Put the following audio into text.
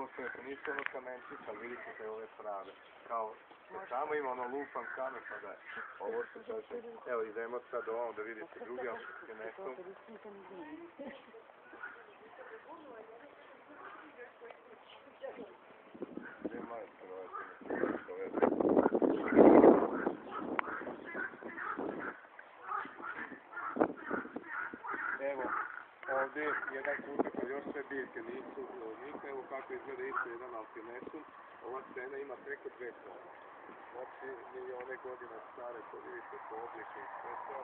to su nisu ono kamenčić, ali vidite te ove prave. Kao, samo ima ono lupan kamen, pa da je. Ovo su kaže, evo idemo sad ovamo da vidite drugi amfijske mesto. Gdje majstor ovaj Evo, ovdje je jedan kutak, ali još sve biljke nisu nikne, evo kako izgleda isto jedan alpinetum. Ova scena ima preko 2 tona. Znači, milijone godina stare, to vidite po obliku i sve to.